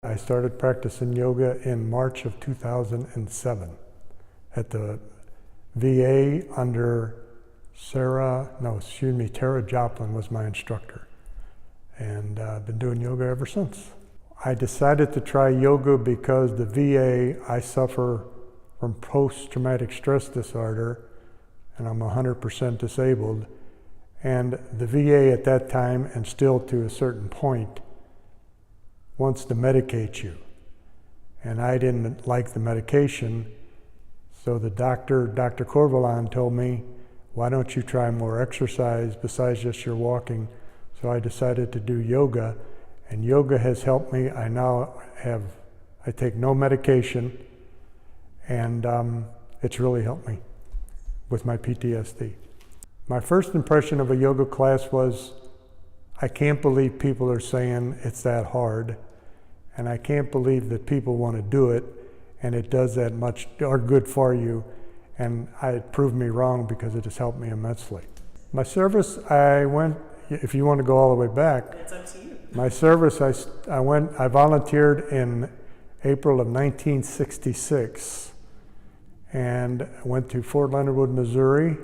I started practicing yoga in March of 2007 at the VA under Tara Joplin was my instructor. And I've been doing yoga ever since. I decided to try yoga because the VA, I suffer from post-traumatic stress disorder, and I'm 100% disabled. And the VA at that time, and still to a certain point, wants to medicate you. And I didn't like the medication, so the Dr. Corvalon told me, why don't you try more exercise besides just your walking? So I decided to do yoga, and yoga has helped me. I take no medication, and it's really helped me with my PTSD. My first impression of a yoga class was, I can't believe people are saying it's that hard, and I can't believe that people want to do it, and it does that much or good for you, and it proved me wrong because it has helped me immensely. My service, I went, if you want to go all the way back. It's up to you. My service, I volunteered in April of 1966, and went to Fort Leonard Wood, Missouri,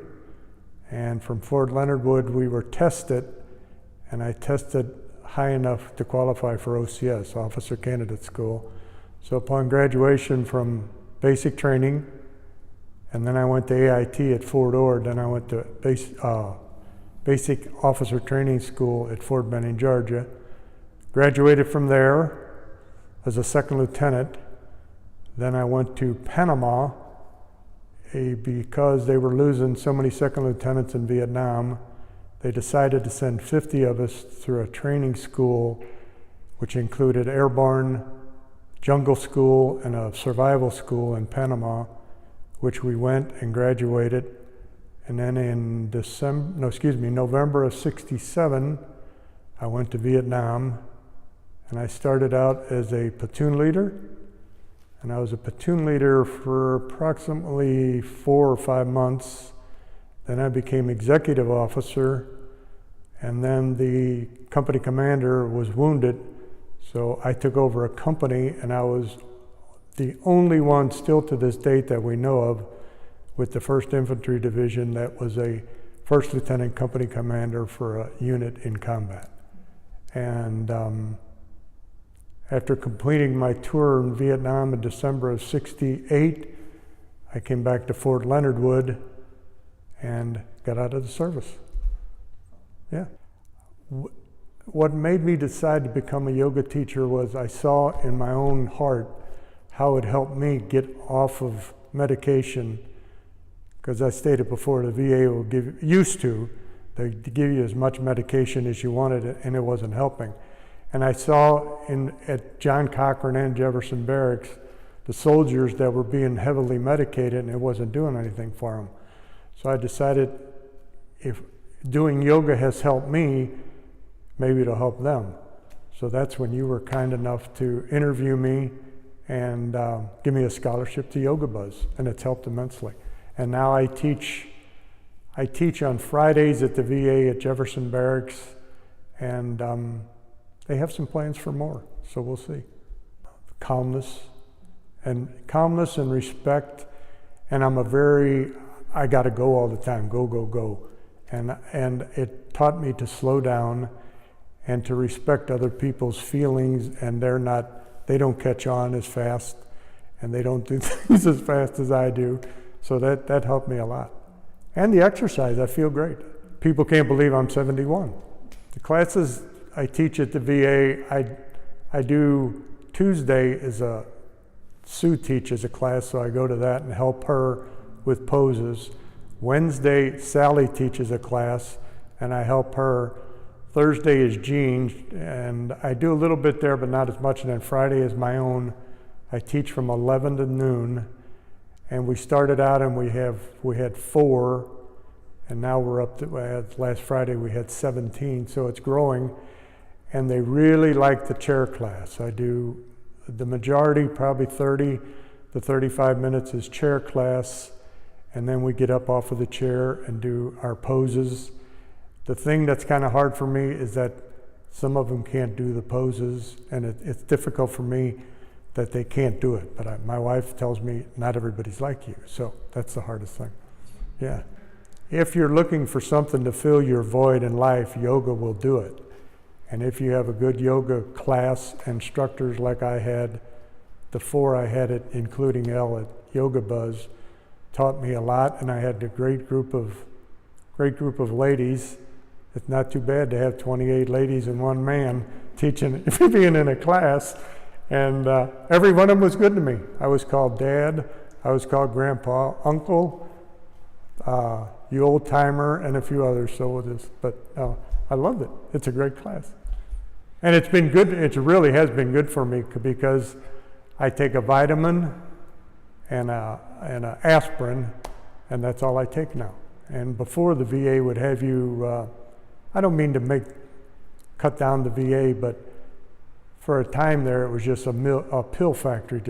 and from Fort Leonard Wood we were tested, and I tested high enough to qualify for OCS, Officer Candidate School. So upon graduation from basic training, and then I went to AIT at Fort Ord, then I went to Basic Officer Training School at Fort Benning, Georgia. Graduated from there as a second lieutenant. Then I went to Panama because they were losing so many second lieutenants in Vietnam. They decided to send 50 of us through a training school, which included airborne, jungle school, and a survival school in Panama, which we went and graduated. And then in November of '67, I went to Vietnam, and I started out as a platoon leader. And I was a platoon leader for approximately 4 or 5 months. Then I became executive officer, and then the company commander was wounded, so I took over a company, and I was the only one still to this date that we know of with the 1st Infantry Division that was a first lieutenant company commander for a unit in combat. And after completing my tour in Vietnam in December of '68, I came back to Fort Leonard Wood and got out of the service. Yeah. What made me decide to become a yoga teacher was I saw in my own heart how it helped me get off of medication, because I stated before, the VA will give you as much medication as you wanted, and it wasn't helping. And I saw at John Cochran and Jefferson Barracks, the soldiers that were being heavily medicated, and it wasn't doing anything for them. So I decided, if doing yoga has helped me, maybe it'll help them. So that's when you were kind enough to interview me and give me a scholarship to Yoga Buzz, and it's helped immensely. And now I teach on Fridays at the VA at Jefferson Barracks, and they have some plans for more, so we'll see. Calmness and respect, and I gotta go all the time, go. And it taught me to slow down and to respect other people's feelings, and they don't catch on as fast, and they don't do things as fast as I do. So that helped me a lot. And the exercise, I feel great. People can't believe I'm 71. The classes I teach at the VA, I do Tuesday Sue teaches a class, so I go to that and help her with poses. Wednesday, Sally teaches a class, and I help her. Thursday is Jean, and I do a little bit there, but not as much. And then Friday is my own. I teach from 11 to noon, and we started out and we had 4, and now we're up to, last Friday we had 17, so it's growing. And they really like the chair class. I do the majority, probably 30 to 35 minutes is chair class, and then we get up off of the chair and do our poses. The thing that's kind of hard for me is that Some of them can't do the poses, and it's difficult for me that they can't do it. But my wife tells me not everybody's like you, so that's the hardest thing. Yeah. If you're looking for something to fill your void in life, yoga will do it. And if you have a good yoga class, instructors like I had, the 4 I had it, including Elle at Yoga Buzz, taught me a lot, and I had a great group of ladies. It's not too bad to have 28 ladies and 1 man teaching, being in a class, and every one of them was good to me. I was called Dad, I was called Grandpa, Uncle, you old timer, and a few others. But I loved it. It's a great class, and it's been good. It really has been good for me because I take a vitamin and a aspirin, and that's all I take now. And before, the VA would have you, I don't mean to cut down the VA, but for a time there, it was just a pill factory,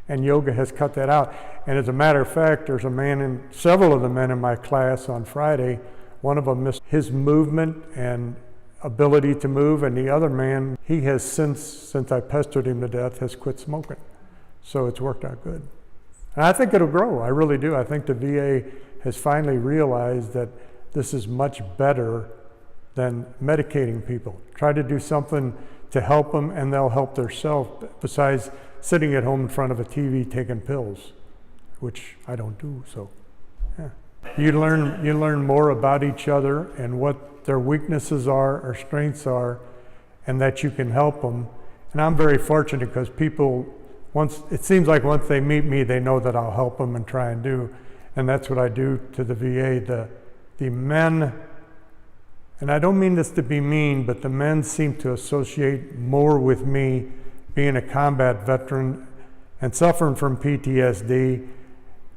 and yoga has cut that out. And as a matter of fact, there's several of the men in my class on Friday, one of them missed his movement and ability to move, and the other man, he has since I pestered him to death, has quit smoking. So it's worked out good. And I think it'll grow, I really do. I think the VA has finally realized that this is much better than medicating people. Try to do something to help them, and they'll help themselves, besides sitting at home in front of a TV taking pills, which I don't do, so yeah. You learn more about each other and what their weaknesses are or strengths are, and that you can help them. And I'm very fortunate because people, it seems like once they meet me, they know that I'll help them and try and do, and that's what I do to the VA. The men, and I don't mean this to be mean, but the men seem to associate more with me, being a combat veteran and suffering from PTSD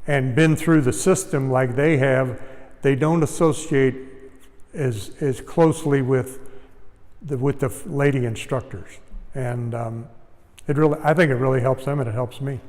and been through the system like they have. They don't associate as closely with the lady instructors, and I think it really helps them, and it helps me.